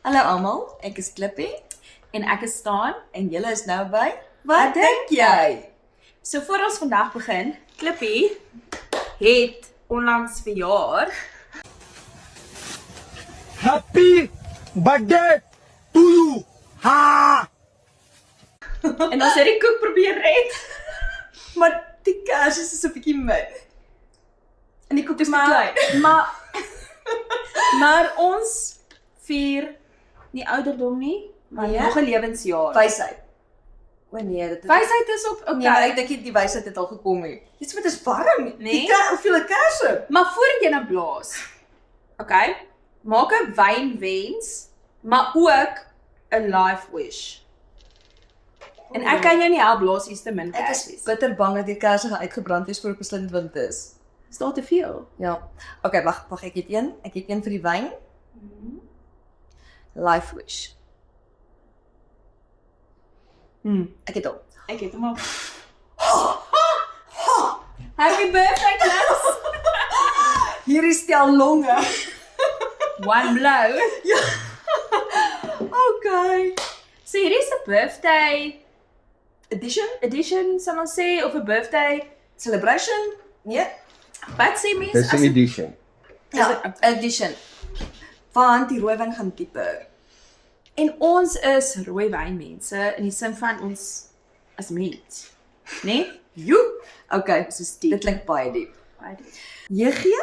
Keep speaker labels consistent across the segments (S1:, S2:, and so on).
S1: Hallo almal, ek is Klippie
S2: En ek is staan.
S1: en julle is nou by Wat dink jy?
S2: So voor ons vandag begin, Klippie het onlangs verjaar.
S3: Happy birthday to you! Ha!
S2: En ons het die koek probeer red.
S1: Maar die kers is 'n bietjie min. En die koek is te klein.
S2: Maar ons vier nie ouderdom nie, maar
S1: Nee.
S2: nog 'n lewensjaar.
S1: Wysheid. O nee, dit is
S2: Wysheid is op okay.
S1: Nee, maar ek dink die wysheid het al gekom hier. Iets wat is warm.
S2: Nee.
S1: Die hoeveel kersse?
S2: Maar voordat jy nou blaas. Okay? Maak 'n wynwens, maar ook 'n life wish. En ek kan jou nie help blaas iets te min
S1: Ek is
S2: kersies.
S1: bitter bang dat die kersse gaan uitgebrand wees voor ek besluit wat dit is.
S2: Is daar te veel?
S1: Ja. Okay, wag, ek het een. Ek het een vir die wyn. Life wish. Ek het hom.
S2: Ek het hom al. Happy birthday, Klaus!
S1: Hier is die al longe.
S2: One blow.
S1: Okay.
S2: So hier is 'n birthday
S1: Edition,
S2: sal ons sê, of 'n birthday.
S1: celebration. Nee.
S2: Wat sê mense?
S3: Dis 'n edition.
S1: Ja, edition. Want die rooiwyn gaan dieper.
S2: En ons is rooi wynmense in die sin van ons as mens. Nee?
S1: Joep. Okay,
S2: Soos diep.
S1: dit klink baie diep. Jegie?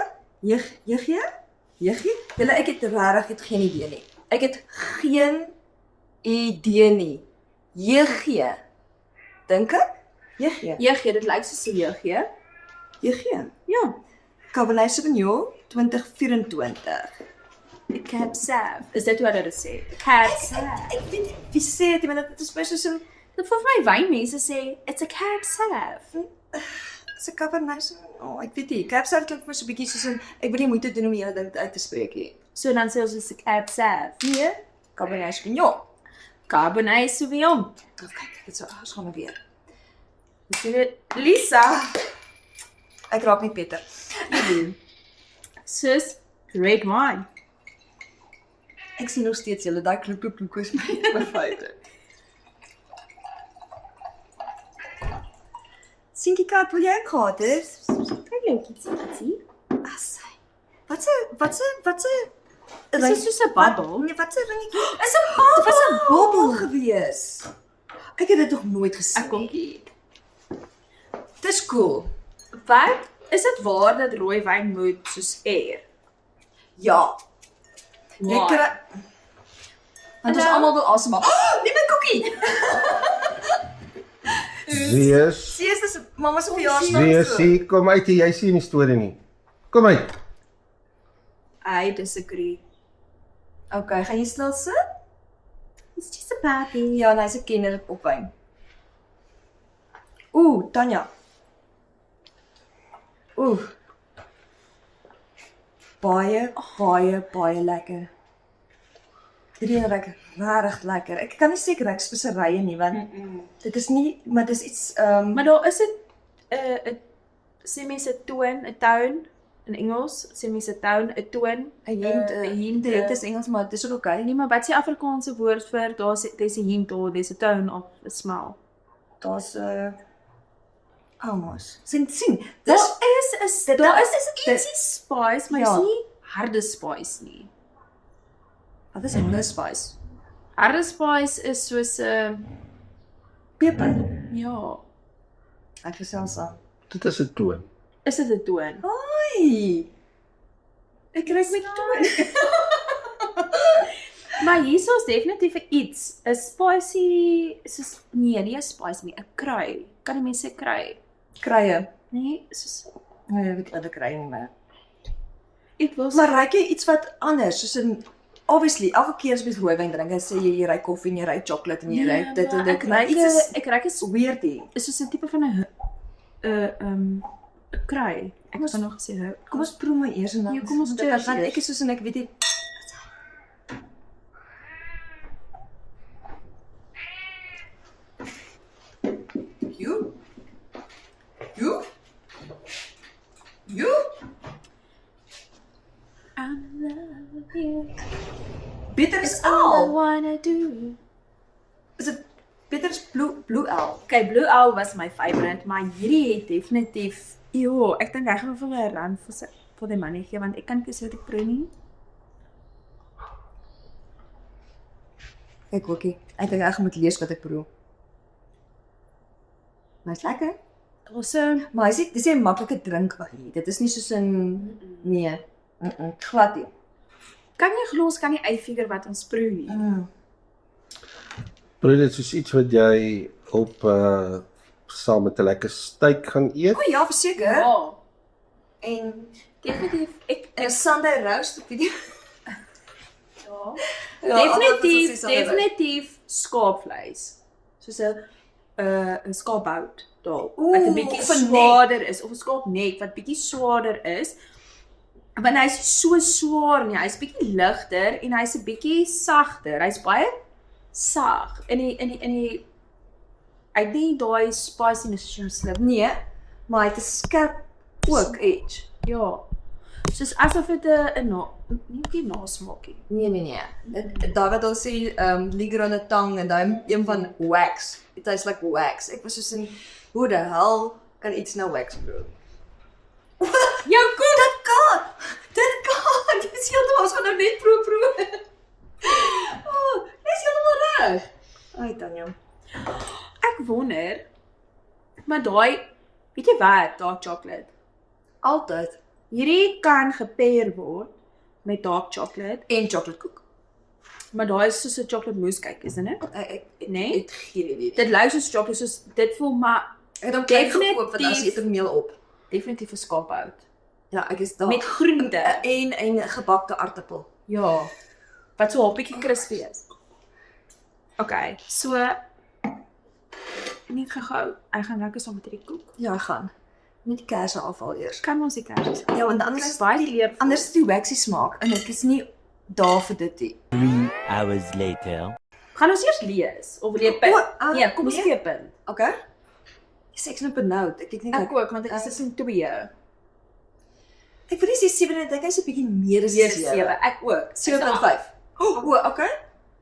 S1: Julle, ek het regtig geen idee nie. Ek het geen idee nie. Jegie. Dink ek? Jegie.
S2: Jeugje, dit lyk soos 'n jeugje.
S1: Jegie.
S2: Ja.
S1: Cabernet Sauvignon 2024.
S2: Cab Sav. Is dit hoe dit sê? Cab Sav.
S1: Ek weet nie wie sê dit, maar dit is baie soos 'n
S2: Dit voel vir my wynmense sê, it's a Cab Sav.
S1: se Cabernet Sauvignon. Ek weet nie. Cab Sav klink vir my so 'n bietjie soos 'n ek wil nie moeite doen om die hele ding uit te spreek nie.
S2: So dan sê ons is 'n Cab Sav.
S1: Nee, Cabernet Sauvignon.
S2: Cabernet Sauvignon.
S1: Kyk, dit sou ons gaan weer.
S2: Dis dit Lisa.
S1: Ek raak nie Peter.
S2: Sus red wine.
S1: Ek sien nog steeds julle daai kloek is my feite. Sien die kat wil jy ook gehad het?
S2: Kyk jou kitsie.
S1: Assai. Wat se
S2: Is dit soos 'n babbel?
S1: Nee, wat se ringetjie?
S2: Is 'n babbel.
S1: Dit was 'n babbel gewees. Ek het dit nog nooit gesien.
S2: Ek kom hier.
S1: Dis cool.
S2: Wat? Is dit waar dat rooi wyn moet soos air?
S1: Ja. Jy
S2: Why?
S1: kry want ons
S2: Hallo?
S1: almal wil asemhaal. Oh, nie my koekie.
S3: Wees,
S1: Sies dis mamma se verjaarsdag.
S3: wees, kom uit hier, jy sien die storie nie. Kom uit.
S2: I disagree.
S1: Okay, gaan jy stil sit?
S2: It's just a baby.
S1: Ja, en hy's 'n kenner op wyn. Tanya. Baie lekker. Hierdie een ruik regtig lekker. Ek kan nie seker ruik speserye nie, want dit is nie, maar dis iets
S2: Maar daar is 'n sê mense 'n toon, 'n tone in Engels, sê mense tone, 'n toon,
S1: 'n hint, 'n hint, dit is Engels, maar dis ook okay.
S2: Nee, maar wat is die Afrikaanse woord vir there's a hint or there's a tone of a smell?
S1: Daar's almos. Sien.
S2: Daar
S1: Dis
S2: is ietsie spice, maar
S1: Ja.
S2: dis nie harde spice nie.
S1: wat is 'n spice?
S2: Harde spice is soos 'n
S1: Peper.
S2: ja,
S1: Ek gesels aan.
S3: Dit is 'n toon.
S2: is dit 'n toon?
S1: Hoi. Ek ruik met toon.
S2: Maar hier is definitief iets, 'n spicy, soos nee, nie 'n spice nie, 'n krui. Kan die mense sê krui?
S1: Krye.
S2: Nee, soos
S1: Nee, ek weet wat ek kry nie meer.
S2: ek wil
S1: Maar ruik jy iets wat anders, soos in obviously elke keer as jy rooiwyn drink, dan sê jy ruik koffie en jy ruik chocolate en jy ruik dit en dit. Maar iets is
S2: ek ruik is
S1: weirdie.
S2: soos 'n tipe van 'n 'n krui. Ek het nog gesê
S1: Kom ons proe my eers en dan.
S2: Ja, kom ons
S1: want
S2: cheers
S1: dan
S2: eers.
S1: ek is soos en ek weet nie.
S2: I love you.
S1: Bitter is al.
S2: wanna do.
S1: Is dit beter as Blue Owl?
S2: Okay, Blue Owl was my favorite, maar hierdie het definitief, ek dink ek gaan vir 'n run vir die money gee, want ek kan kies wat ek proe nie.
S1: Kyk ookie, ek dink ek moet lees wat ek proe. Maar is lekker.
S2: Awesome.
S1: Maar dis nie 'n maklike drink nie. Dit is nie soos 'n nee, glad nie.
S2: Kan jy glo ons kan nie uitfigure wat ons proe nie.
S3: Proe dit soos iets wat jy op saam met 'n lekker steak gaan eet.
S1: O ja, verseker.
S2: Ja,
S1: En
S2: definitief.
S1: en Sunday roast op die
S2: Ja.
S1: Ja,
S2: Definitief skaapvleis. Soos 'n skaapbout daar.
S1: Oeh,
S2: Wat 'n bietjie
S1: of 'n
S2: swaarder is of 'n skaapnek wat bietjie swaarder is. Want hy's so swaar nie, hy's bietjie ligter en hy's 'n bietjie sagter. Hy's baie sag. In die ek dink daai spiciness slip.
S1: Nee, maar hy het 'n skerp ook edge.
S2: Ja. Soos asof dit 'n nie nasmaakie.
S1: Nee. Daar wat ons sê linger on the tongue en daai een van wax. It tastes like wax. Ek was soos in hoe the hell kan iets nou wax bro?
S2: Jou koek.
S1: Dit kan. Dit is heeltemal ons gaan nou net proe. Dis heeltemal reg. Ai Tanya.
S2: Ek wonder, maar daai, weet jy wat, dark chocolate.
S1: Altyd
S2: Hierdie kan gepair word met dark chocolate,
S1: en chocolate koek.
S2: maar daai is soos 'n chocolate mousse kyk, is dit nie?
S1: Ek
S2: Nee?
S1: het geen idee.
S2: Dit lyk soos chocolate, soos dit voel maar
S1: Ek het hom klein
S2: definitief-
S1: gekoop want as jy eet er meel op.
S2: definitief 'n skaapbout.
S1: Ja, ek is daar.
S2: Met groente.
S1: En gebakte aartappel.
S2: Ja. Wat so 'n bietjie crispy is. Okay, so nie gehou. Ek gaan lekker saam met hierdie koek.
S1: Ja, gaan. Net die kersse afval eers.
S2: Kan ons die kersies?
S1: Ja, want anders is
S2: baie leer.
S1: anders is die waxy smaak en ek is nie daar vir dit nie.
S4: 3 hours later.
S2: Gaan ons eers lees of wil jy punt? Nee, kom ons
S1: nee.
S2: gee punt.
S1: Okay. Dis ek is nou benoud. Ek dink nie
S2: Ek ook, want ek is tussen 2.
S1: Ek wil nie sê 7 en ek dink hy's 'n bietjie meer as
S2: Weer
S1: 7.
S2: 7. Ek ook.
S1: 7.5. Okay.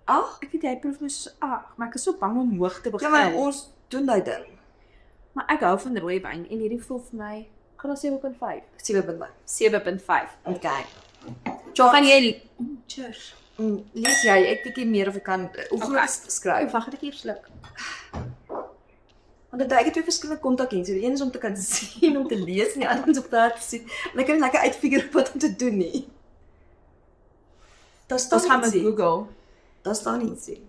S1: 8.
S2: Ek weet jy proef my so 8, maar ek is so bang om hoog te
S1: Ja,
S2: begin.
S1: maar ons doen daai ding.
S2: Maar ek hou van rooi wyn en hierdie voel vir my gaan ons 7.5.
S1: 7.5.
S2: 7.5.
S1: Okay.
S2: Gaan jy cheers.
S1: Lees jy, ek bietjie meer of ek kan hoe groot
S2: Okay.
S1: is skryf.
S2: Wag, ek eers sluk.
S1: Want dit het twee verskillende kontaklense. Die een is om te kan sien, om te lees en die ander is om daar te sien. En ek kan nie lekker uitfigure wat om te doen nie. Daar staan
S2: Ons gaan met
S1: ietsie.
S2: Google.
S1: Daar staan ietsie.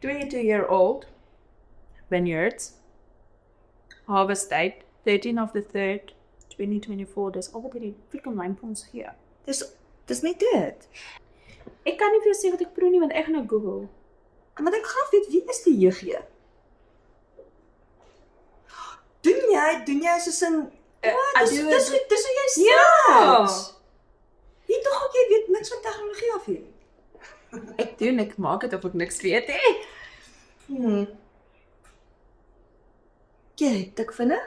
S2: 22-year-old vineyards. Harvest date 13 of the 3rd 2024. Dis al wat hierdie freaking wynpons gee.
S1: Dis net dit.
S2: Ek kan nie vir jou sê wat ek proe nie want ek gaan nou Google.
S1: Maar ek graag weet wie is die jeugd? Doen jy soos in dis hoe jy sê.
S2: Ja.
S1: Jy tog ook jy weet niks van tegnologie af hier.
S2: Ek doen, ek maak dit of ek niks weet hè.
S1: Jy, tik vinnig.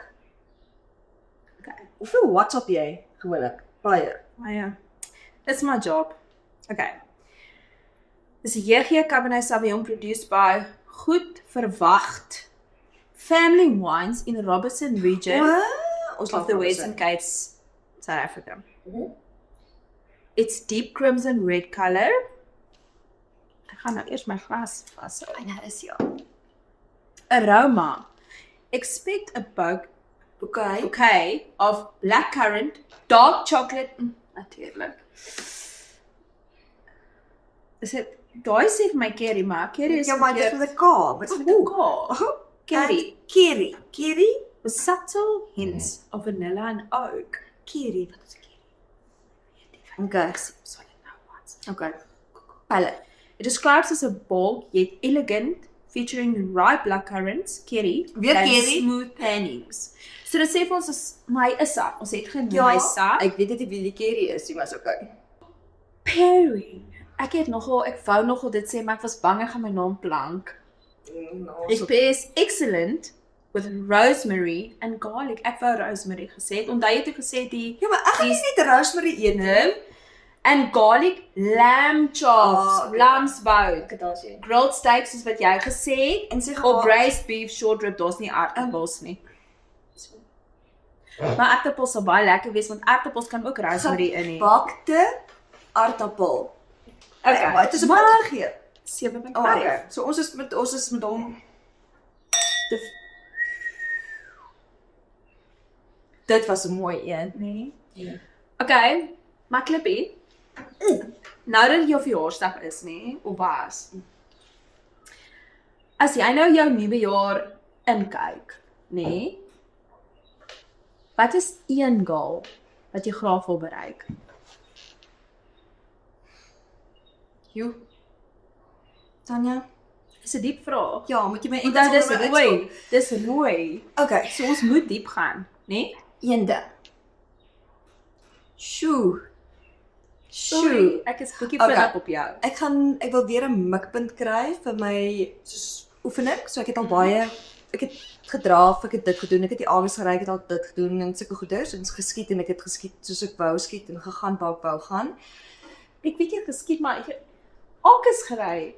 S2: Okay.
S1: Hoeveel WhatsApp jy gewoonlik? Baie.
S2: Maar ja, it's my job. Okay. Dis 'n JG Cabernet Sauvignon produced by Goed Verwacht Family Wines in the Robertson region
S1: Ons
S2: of the Western Cape, South Africa. It's deep crimson red color. Ek gaan nou eers my glas vashou.
S1: Byna is ja.
S2: Aroma. Expect a bouquet of blackcurrant, dark chocolate, natuurlik. Is dit daai sê vir my curry, maar curry is
S1: Ja, maar dit is met 'n K. Wat is
S2: met
S1: dit?
S2: 'n K. Curry.
S1: Curry?
S2: With subtle hints of vanilla and oak.
S1: Curry. Wat is curry? Okay. Okay.
S2: Palette. It describes as a bold yet elegant, featuring ripe blackcurrants, curry,
S1: Weer
S2: and
S1: curry?
S2: smooth panings. So dit sê vir ons is my is sak. Ons het genoem
S1: Ja,
S2: my sak.
S1: ek weet net nie wie die curry is nie, maar is okay.
S2: Pairing. Ek wou nogal dit sê, maar ek was bang ek gaan my naam blank. It pairs excellent with rosemary and garlic. Ek wou rosemary gesê het. Onthou jy het gesê die
S1: Ja, maar ek gaan nie net rosemary eet nie.
S2: and garlic lamb chops,
S1: okay.
S2: lamsbout,
S1: Ek het daar sien.
S2: grilled steaks soos wat jy gesê het,
S1: En sê
S2: of braised beef, short rib, daar's nie aardappels nie. Maar aardappels sal baie lekker wees want aardappels kan ook rosemary in hê.
S1: Bakte aardappel.
S2: Okay,
S1: Maar het is 'n punt gegee.
S2: 7.5.
S1: Oh, okay. So ons is met hom. Dit was 'n mooi een.
S2: Nee.
S1: Ja.
S2: Okay, maar Klippie. Nou dat jou verjaarsdag is, nê, of was. As jy nou jou nuwe jaar inkyk, nê? Wat is een goal wat jy graag wil bereik?
S1: Jo. Tanya?
S2: Dis 'n diep vraag.
S1: Ja, moet jy my
S2: Onthou dis rooi. Dis rooi.
S1: Okay,
S2: So ons moet diep gaan, nê?
S1: eende. Sjoe.
S2: Sorry, ek is bietjie
S1: Okay.
S2: vinnig op jou.
S1: Ek wil weer 'n mikpunt kry vir my soos oefening. So ek het al baie ek het gedraaf, ek het dit gedoen, ek het die aardes gery, ek het al dit gedoen en sulke goeders en geskiet en ek het geskiet soos ek wou skiet en gegaan waar ek wou gaan.
S2: Ek weet jy geskiet maar ek het alkes gery.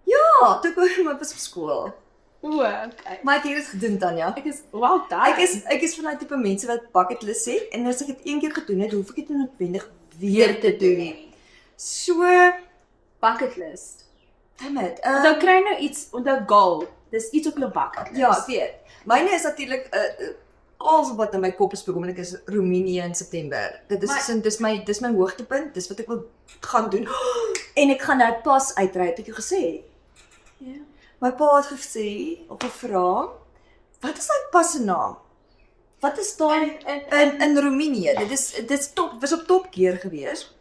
S1: Ja, toe kom ek was op skool.
S2: O, okay.
S1: Maar ek het dit gedoen, Tanya.
S2: Ek is well done.
S1: Ek is van daai tipe mense wat bucket list het en as ek dit een keer gedoen het, hoef ek dit nie noodwendig weer te doen nie. So,
S2: bucket list.
S1: damn it.
S2: Onthou kry nou iets, onthou goal. Dis iets op jou bucket list.
S1: Ja, ek weet. Myne is natuurlik alles wat in my kop is per oomblik is Roemenië in September. Dit is dis my hoogtepunt, dis wat ek wil gaan doen. En ek gaan nou pas uitry, het ek jou gesê.
S2: Ja.
S1: My pa het gesê op 'n vraag, wat is daai pas se naam? Wat is daai in Roemenië? Dit is top, was op Top Gear gewees.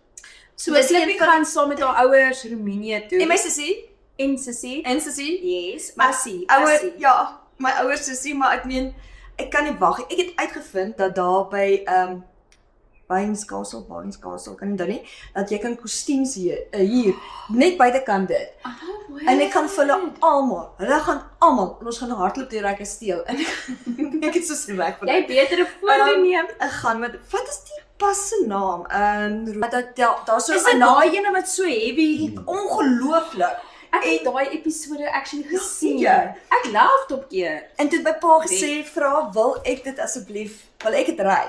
S2: So
S1: Dis
S2: Slippie
S1: een van-
S2: gaan saam met haar ouers Roemenië toe.
S1: En my sussie,
S2: En sussie. Yes,
S1: My
S2: Assie.
S1: ja, my ouers sussie, maar ek meen ek kan nie wag nie. Ek het uitgevind dat daar by Barnskastle, kan nie dan nie, dat jy kan kostuums hier net buitekant dit. En ek kan vir hulle gaan almal, en ons gaan hardloop deur daai kasteel. En ek het so sin weg van
S2: Jy beter 'n foto neem.
S1: ek gaan met wat is die pas se naam? Daar's so
S2: Is dit daai ene wat so heavy?
S1: ongelooflik.
S2: Ek het daai episode actually gesien.
S1: Ja.
S2: Ek love Top Gear.
S1: En toe het my pa gesê, "Vra, wil ek dit asseblief? Wil ek dit ry?"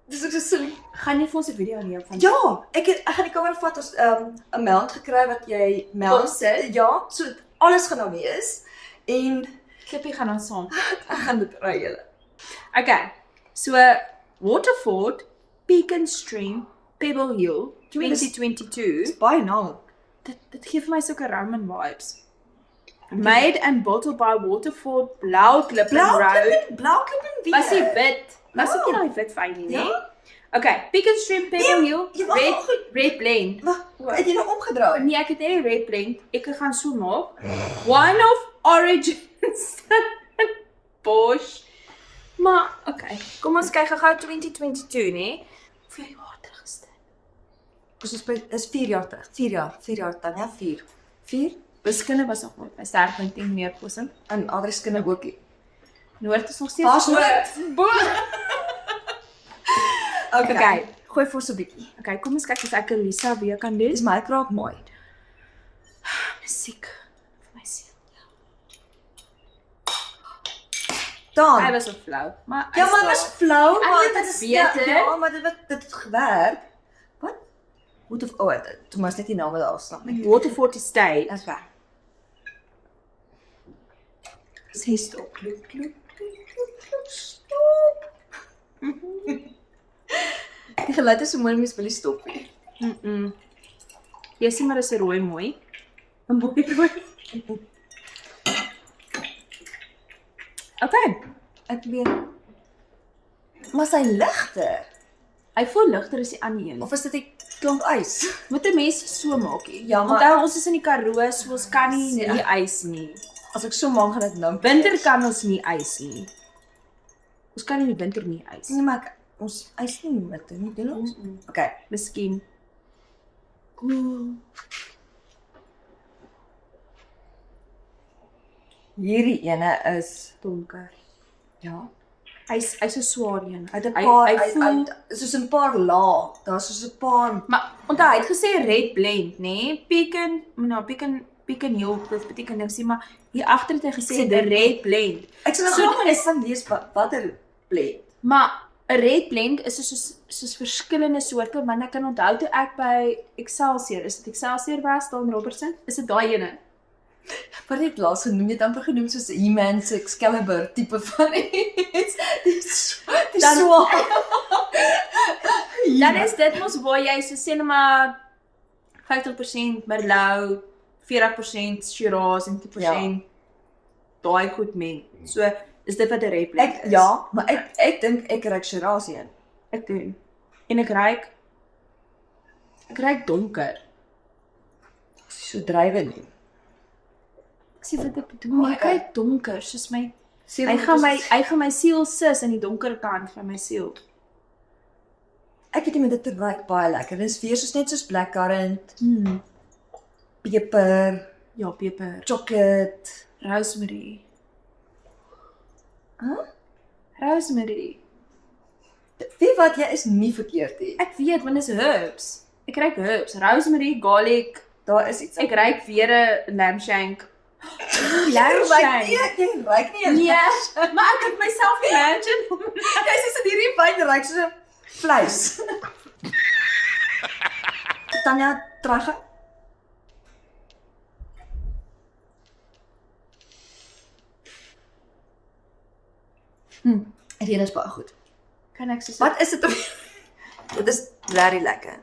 S1: Dis ook so silly.
S2: Gaan jy vir ons 'n video neem van?
S1: Ja, ek gaan die kamera vat as 'n mount gekry wat jy mount.
S2: Opsit.
S1: Ja, so alles gaan nou wees en
S2: Klippie gaan ons saam.
S1: ek gaan dit ry julle.
S2: Okay. So Waterford, Beacon Stream, Pebble Hill, 2022.
S1: Baie naam.
S2: Dit gee vir my sulke Roman vibes. Made and bottled by Waterford, Blauw Klippen Road.
S1: Blauw klippen wie?
S2: Was die wit? Was
S1: Ja.
S2: dit nie daai wit fyn nie,
S1: Ja.
S2: né? Okay, Beacon Stream, Pebble Hill,
S1: jy mag
S2: red blend.
S1: Wag, het jy nou omgedraai?
S2: Nee, ek het nie red blend. Ek gaan so maak. Wine of origin Bosch. Maar okay, kom ons kyk gou 2022, né? Hoeveel jaar terug is dit?
S1: Ons is 4 jaar terug. 4 jaar dan, ja, 4. 4
S2: Wiskunde was nog nooit my sterkpunt en meer kosing.
S1: en adreskunde ook.
S2: Noord is nog steeds
S1: Pas
S2: bo.
S1: Okay, gooi vir so 'n bietjie.
S2: Okay, kom ons kyk of ek Elisa weer kan doen.
S1: Dis my kraak mooi.
S2: Musiek vir my seun. Hy
S1: Dan.
S2: was so flou, maar
S1: Ja, maar dit was flou,
S2: Ek
S1: maar
S2: weet
S1: dit
S2: dit
S1: is
S2: beter.
S1: Ja, maar dit het gewerk. Wat? Moet of toe maar net die name daar staan.
S2: Waterford Estate.
S1: Dis waar. Sê stop. Stop. Die geluid is so mooi, mens wil nie stop nie.
S2: Jy sien maar dis 'n rooi mooi. 'n Mooi rooi. Okay,
S1: Ek weet. Maar sy ligter.
S2: hy voel ligter as die ander een.
S1: Of is dit 'n klomp ys?
S2: Moet 'n mens so maak nie.
S1: Ja, maar-
S2: onthou ons is in die Karoo, so ons kan nie
S1: Ja.
S2: nie ys nie.
S1: As ek so maak gaan dit nou.
S2: Winter kan ons nie ys nie. Ons kan in die winter nie ys.
S1: Nee, maar ons ys nie met nie doen ons. Okay.
S2: Miskien.
S1: Hierdie ene is
S2: Donker.
S1: ja.
S2: Hy's 'n swaar een.
S1: Hy het 'n
S2: Hy
S1: paar
S2: hy voel
S1: soos 'n paar lae. Daar's soos 'n paar
S2: maar onthou hy het gesê red blend, nê? Pecan heel, dit beteken niks nie, maar hier agter het hy gesê
S1: Sê
S2: 'n
S1: dit
S2: red blend.
S1: Ek sal nou
S2: So
S1: graag eens van lees watter blend.
S2: Maar 'n red blend is soos verskillende soorte, want ek kan onthou toe ek by Excelsior, is dit Excelsior was daar in Robertson? Is dit daai ene?
S1: Wat het laas genoem, jy het amper genoem soos He-Man se Excalibur tipe van iets. Dis
S2: Dan-
S1: so.
S2: Dan is dit mos waar jy so sê net maar 50% Merlot, 40% Shiraz en 10% daai goed meng. So is dit wat 'n red blend
S1: Ek
S2: is.
S1: ja, maar ek dink ek ruik Shiraz een.
S2: Ek doen. En ek ruik donker.
S1: So drywe nie.
S2: Ek sê wat ek bedoel, maar ek ruik donker soos my
S1: Sê
S2: hy gaan my siel sis in die donker kant van my siel.
S1: Ek weet nie, maar dit ruik baie lekker. Dit is weer soos net soos blackcurrant,
S2: Mm.
S1: peper,
S2: Ja, peper,
S1: chocolate.
S2: rosemary.
S1: Huh?
S2: Rosemary.
S1: Weet wat, jy is nie verkeerd nie.
S2: Ek weet, want dit is herbs. Ek ruik herbs, rosemary, garlic.
S1: Daar is iets.
S2: Ek ruik weer 'n lamb shank. Lamb
S1: ruik
S2: shank.
S1: nie, jy ruik nie.
S2: Nee, maar ek kan myself imagine.
S1: Jy sê dit hierdie wyn ruik soos 'n vleis. Tanya, terug. Dit is baie goed.
S2: Kan ek so
S1: Wat is dit? Dit is very lekker.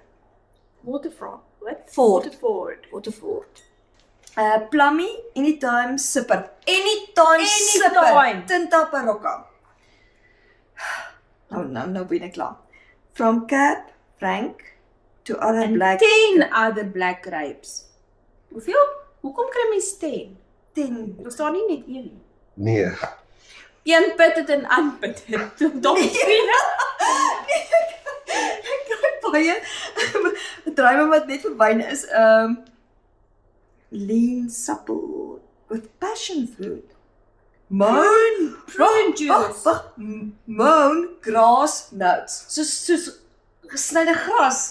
S2: Waterfront? Wat?
S1: Ford.
S2: Waterford.
S1: Waterford. Plummy, anytime sipper. Anytime sipper.
S2: Anytime.
S1: Tinta Parocca. Nou ben ek klaar. From Cap, Frank, to other
S2: En
S1: black
S2: 10 other black grapes. Hoeveel? Hoekom kry mens 10?
S1: 10.
S2: Daar staan nie net een nie.
S3: Nee.
S2: Een put het en aanput het. Dom vriende.
S1: Ek kry baie druiwe wat net vir wyn is. Lean supple with passion fruit. Moon
S2: Prune
S1: Wag, moon grass nuts. Soos gesnyde gras.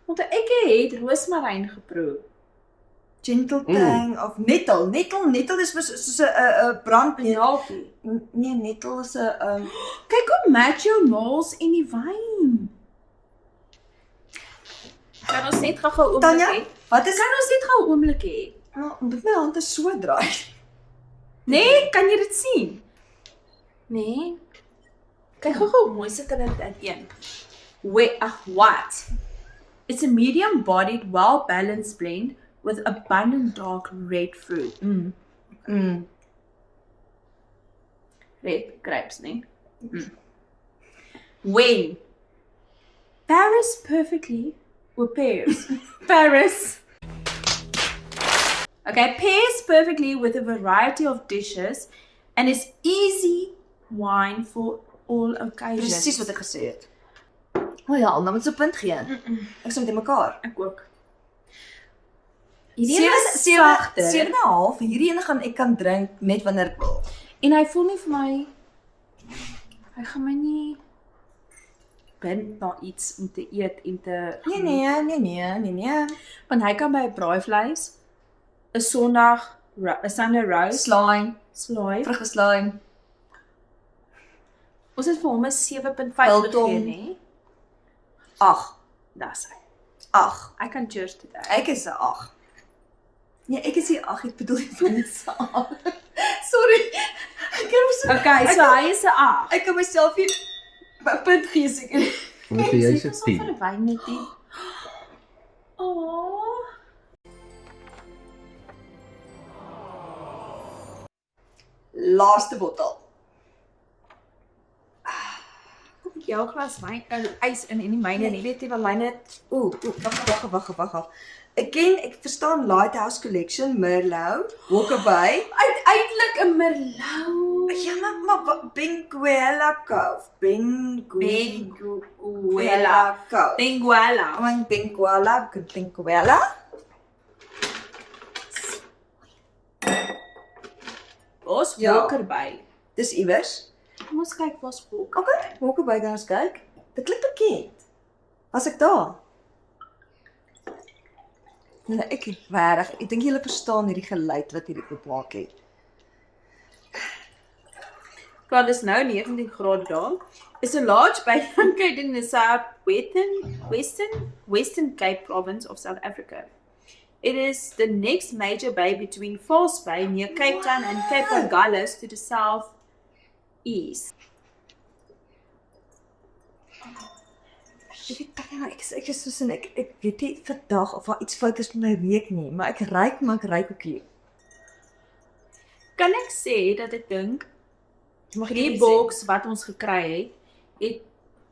S2: Want ek het roosmaryn geproe.
S1: Gentle tang of nettle. Nettle is soos 'n brandnetel.
S2: Halfie.
S1: Nee, nettle is 'n
S2: Kyk hoe match jou naels en die wyn. Kan ons net gou-gou oomblik
S1: Tanya,
S2: hê?
S1: wat is
S2: Kan ons net gou 'n oomblik hê?
S1: met my hande so draai?
S2: Nee, kan jy dit sien? Nee. Kyk gou-gou mooi sit hulle dit in. What? It's a medium-bodied, well-balanced blend with abundant dark red fruit. Red grapes, nee? When? Paris perfectly, or pears? Paris. Okay, pairs perfectly with a variety of dishes and is easy wine for all occasions.
S1: Presies wat ek gesê het. O ja, nou moet se punt gee. Ek sê met mekaar.
S2: Ek ook. Hierdie een is
S1: 7
S2: sagter
S1: 7,5. Hierdie een gaan ek kan drink net wanneer ek wil.
S2: en hy voel nie vir my hy gaan my nie bind na iets om te eet en te
S1: Nee.
S2: want hy kan by 'n braaivleis 'n Sunday roast
S1: Slaai,
S2: slaai.
S1: vruggeslaai.
S2: Ons het vir hom 'n 7.5
S1: Biltong.
S2: gegee, nê?
S1: 8.
S2: Dis hy.
S1: 8.
S2: I can cheers to that.
S1: Ek is 'n 8. Nee, ek is nie 8, ek bedoel nie van dit saam. Sorry. Ek kan myself
S2: Okay, so hy is 'n 8.
S1: ek kan myself nie 'n punt gee seker.
S3: Wat vir jy se
S2: Ons
S3: 10?
S2: van 'n wyn net die. Oh.
S1: Laaste bottel.
S2: Jou glas wyn, ys in en die myne nie.
S1: Weet jy wat myne wag. Ek verstaan Lighthouse Collection, Merlot, Walker Bay.
S2: Uiteindelik 'n Merlot.
S1: Ja, maar Benguela Cove.
S2: Benguela.
S1: Cove.
S2: Benguela.
S1: Benguela.
S2: Ons
S1: Ja.
S2: Walker by.
S1: Dis iewers.
S2: Kom ons kyk waar's Walk.
S1: Okay, Walkabout gaan ons kyk. Dit klink bekend. Was ek daar? Nee, ek dink julle verstaan hierdie geluid wat hierdie oop maak het.
S2: Kan dis nou 19 grade daar. Is a large bay located in the Western Cape province of South Africa. It is the next major bay between False Bay near Cape Town and Cape Agulhas to the southeast.
S1: Ek is soos ek weet nie vandag of daar iets fout is met my reuk nie, maar ek ruik ook hier.
S2: Kan ek sê dat ek dink
S1: Mag ek
S2: die
S1: iets
S2: boks wat ons gekry het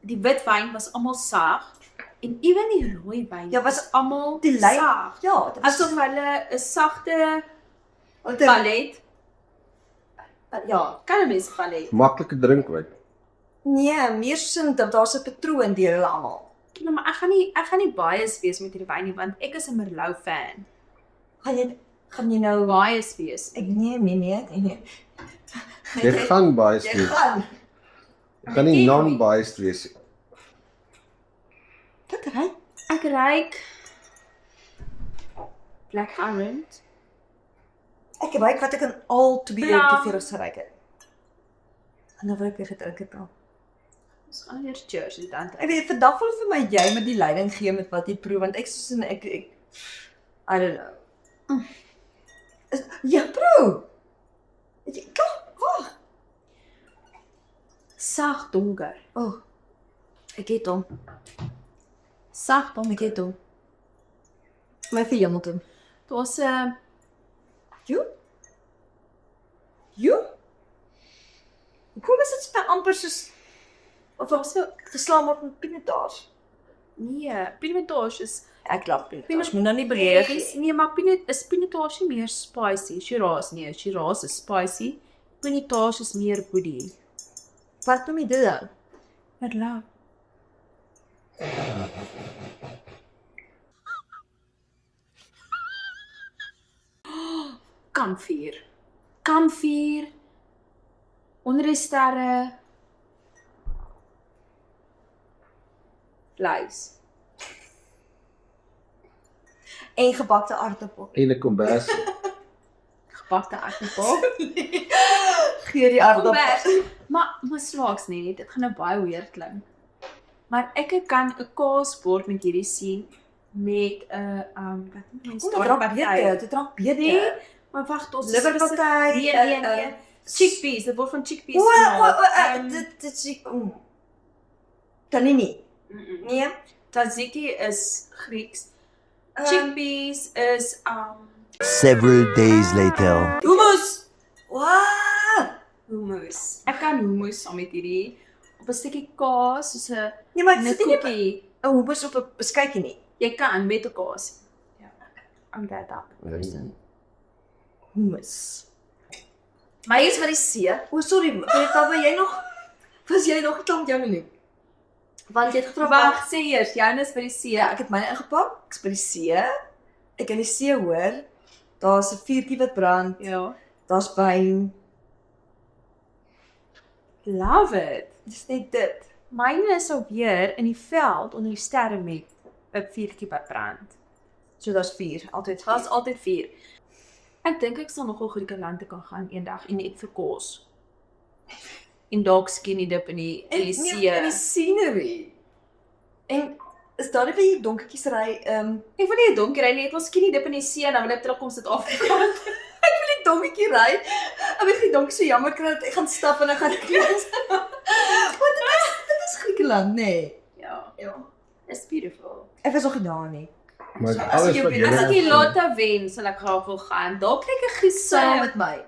S2: die wit wyn was almal sag en ewen die rooi wyn
S1: Ja, was
S2: almal
S1: die lyn-
S2: sag.
S1: Ja, dit was
S2: Asof hulle 'n sagte
S1: want
S2: palet,
S1: ja,
S2: kan 'n mens palet.
S3: Maklike drinkwyn.
S1: nee, meer soos dat daar's 'n patroon deur hulle almal.
S2: Nou, maar ek gaan nie bias wees met hierdie wyn nie want ek is 'n Merlot fan.
S1: Gaan jy nou
S2: Bias wees.
S1: ek nee.
S3: Jy gaan biased
S1: Jy
S3: wees.
S1: gaan.
S3: Jy kan nie non-biased wees.
S1: Wat ry?
S2: Ek ruik black currant.
S1: Ek ruik wat ek in al 2
S2: Blauw.
S1: tevore geruik het. En nou wil ek weer gedrink het al.
S2: Ons gaan eers cheers en dan.
S1: Ek weet vandag wil vir my jy met die leiding gee met wat jy proe want ek soos in ek I don't know. Ja, proe.
S2: Sag donker.
S1: Ek het hom.
S2: Sag donker.
S1: Ek het hom. My vir Hamilton.
S2: Daar's 'n
S1: Jo? Hoekom is dit so amper soos of was so geslaan word met pinotage?
S2: nee, pinotage is
S1: Ek love pinotage. Moet nou nie beledig nie.
S2: nee, maar pinotage meer spicy. Shiraz is spicy. Pinotage is meer woody.
S1: Wat noem jy dit dan?
S2: Merlot. Kamvuur. Onder die sterre. Vleis.
S1: En gebakte aardappel.
S3: En 'n kombers.
S2: Gebakte aardappel.
S1: Gee die aardappel.
S2: Maar slaaks nie, dit gaan nou baie weird klink. Maar ek kan 'n kaasbord met hierdie sien met 'n wat noem mense
S1: Dit raak beter. Dit raak
S2: Nee,
S1: beter.
S2: maar wag, ons
S1: Liverpartij.
S2: Nee. Chickpeas, dit word van chickpeas gemaak.
S1: Dit is Tanini. Nee.
S2: Tzatziki is Grieks. Chickpeas is
S4: Several days later.
S1: Hummus. Wow.
S2: hummus. Ek kan hummus saam met hierdie op 'n stukkie kaas soos 'n
S1: Nee, maar dit is nie
S2: koekie.
S1: 'n hummus op 'n beskuitjie nie.
S2: Jy kan met 'n kaas. Ja. I'm that up.
S1: Hummus. Maar iets wat die see. Sorry, was jy nog gekom jou menu? Want jy het gevra
S2: Wag, sê eers, joune vir die see.
S1: Ja, ek het myne ingepak. Ek's by die see. Ek kan die see hoor. Daar's 'n vuurtjie wat brand.
S2: Ja.
S1: Daar's wyn.
S2: Love it.
S1: Dis net dit.
S2: Myne is alweer in die veld onder die sterre met 'n vuurtjie wat brand.
S1: So daar's 4, altyd
S2: Daar's
S1: 4.
S2: altyd 4. Ek dink ek sal nogal Griekeland toe kan gaan eendag en net vir kos. En dalk skinny dip in die see.
S1: En die scenery. En is daar nie vir die donkertjies ry,
S2: Ek wil nie 'n donkie ry nie, net ons skinny dip in die see en dan wil ek terugkom sit Afrika.
S1: die donkertjie ry. Ek weet die donkie so jammer kry dat ek gaan stap en ek gaan klas. Want dit is Griekeland, nee.
S2: Ja,
S1: Ja.
S2: it's beautiful.
S1: Ek was nog nie daar nie.
S3: Maar
S1: So, as
S3: alles
S1: jy
S3: wat
S1: weet-
S3: jy
S2: As ek
S1: Ja.
S2: die lotte wen, sal ek graag wil gaan. Dalk kry ek 'n
S1: Saam
S2: giese.
S1: met my.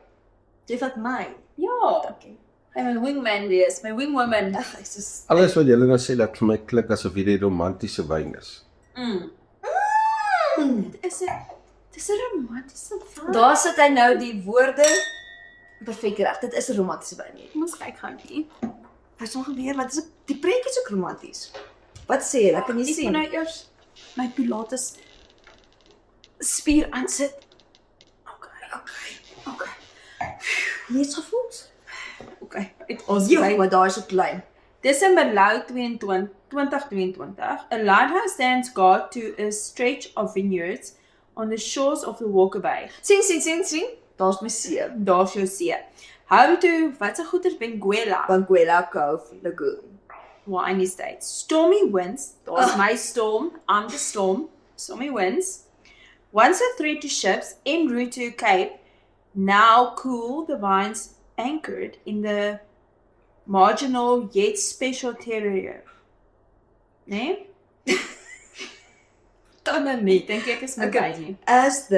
S1: Jy vat my.
S2: Ja,
S1: Dankie.
S2: I'm a wingman wees, my wingwoman.
S1: Ag, ek is
S3: alles wat julle nou sê dat vir my klink asof hierdie romantiese wyn is.
S2: Dis 'n romantiese vibe.
S1: Daar sit hy nou die woorde perfek reg. Dit is 'n romantiese wyn.
S2: Kom ons kyk gou hier.
S1: Wat sal gebeur? Want die prentjie is ook romanties. Wat sê jy? Kan jy
S2: Ek
S1: sien?
S2: moet nou eers my pilates spier aansit. Okay.
S1: Niks gevoels.
S2: Okay, ons
S1: Ja, maar daar is so klein.
S2: Dis 'n Merlot 2022. A lighthouse stands guard to a stretch of vineyards on the shores of the Walker Bay.
S1: Sien. Daar's my see.
S2: Daar's jou see. Home to wat se goeders Benguela,
S1: Banguela Cove Lagoon.
S2: Wine Estates. Stormy winds. Daar's my storm. I'm the storm. Stormy winds. Once a threat to ships en route to Cape, now cool the vines anchored in the marginal yet special terrier. Nee?
S1: Dan nie.
S2: Dink ek is my
S1: Okay.
S2: baby.
S1: As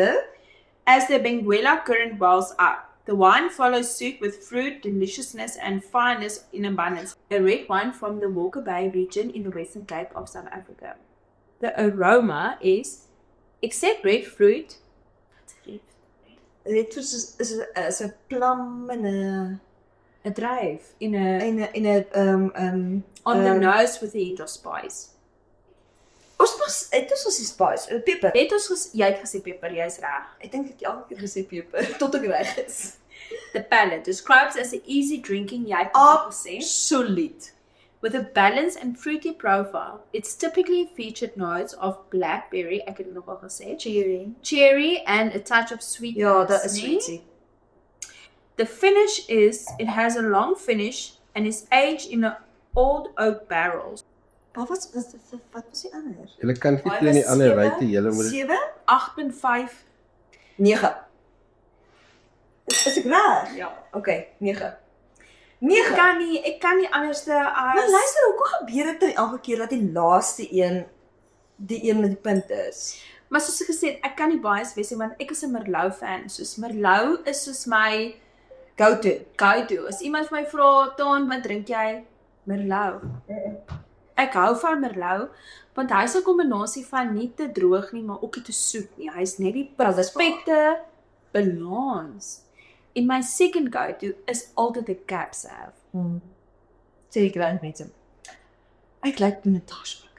S2: As the Benguela current wells up, the wine follows suit with fruit, deliciousness, and fineness in abundance. A red wine from the Walker Bay region in the Western Cape of South Africa. The aroma is, except red fruit,
S1: dit is 'n plum en 'n
S2: a drive in a on the nose with a hint of spice.
S1: Dit is ons die spice, peper.
S2: Jy het gesê peper, jy's reg.
S1: Ek dink ek elke keer gesê peper tot ek reg is.
S2: The palate describes as an easy drinking, jy het gesê,
S1: Absoluut.
S2: with a balanced and fruity profile. It's typically featured notes of blackberry, ek het dit nog al gesê, cherry and a touch of sweetness.
S1: Ja, dat is
S2: nee?
S1: sweetie.
S2: The finish is, it has a long finish and is aged in old oak barrels.
S1: Maar wat was die ander?
S3: Julle kan nie teen die ander ry te julle moet
S1: 7,
S2: 8.5.
S1: 9. Is ek reg?
S2: Ja.
S1: Okay, 9.
S2: Ek
S1: 9.
S2: kan nie anderste as...
S1: Maar luister, hoekom gebeur dit nou elke keer dat die laaste een die een met die punt is?
S2: Maar soos ek gesê het, ek kan nie bias wees nie, want ek is 'n Merlot fan. Soos Merlot is soos my
S1: Go to.
S2: go-to. As iemand vir my vra, "Ton, wat drink jy?" Merlot. Ek hou van Merlot, want hy's 'n kombinasie van nie te droog nie, maar ook nie te soet nie. Hy's net die perfekte balans. En my second go-to is altyd 'n Cab Sav.
S1: Sê ek reg met hom. Ek lyk toe 'n tasbak.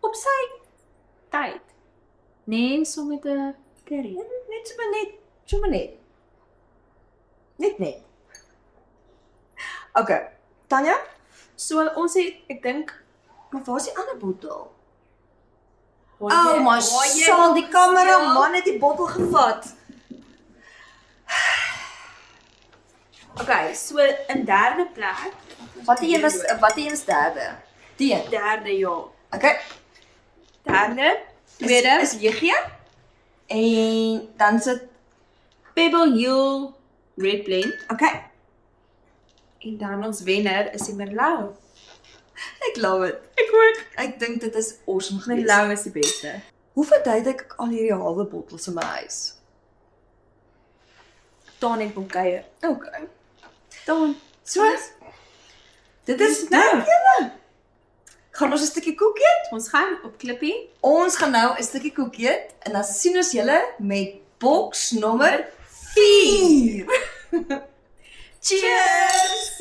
S2: Op sy tyd. Nee, so met 'n curry.
S1: Net sommer net. Net. Okay. Tanya,
S2: So ons het, ek dink,
S1: maar waar is die ander bottel?
S2: waar
S1: my
S2: jy
S1: son, die
S2: nog
S1: kameraman het die bottel gevat.
S2: Okay, so in derde plek.
S1: Watter een is derde? Die een.
S2: Derde, ja.
S1: Okay.
S2: Derde, tweede,
S1: Is JG. En dan sit
S2: Pebble Hill Red Blend.
S1: okay.
S2: En dan ons wenner is die Merlot.
S1: Ek love it.
S2: Ek ook.
S1: Ek dink dit is awesome geweest.
S2: Merlot is die beste.
S1: Hoe verduidelik ek al hierdie halwe bottels in my huis?
S2: Ton en kom kuier.
S1: Okay.
S2: Ton.
S1: So. Dit is nou julle. Gaan ons 'n stukkie koek eet?
S2: Ons gaan op klippie.
S1: Ons gaan nou 'n stukkie koek eet en dan sien ons julle met boks nommer 4. Cheers!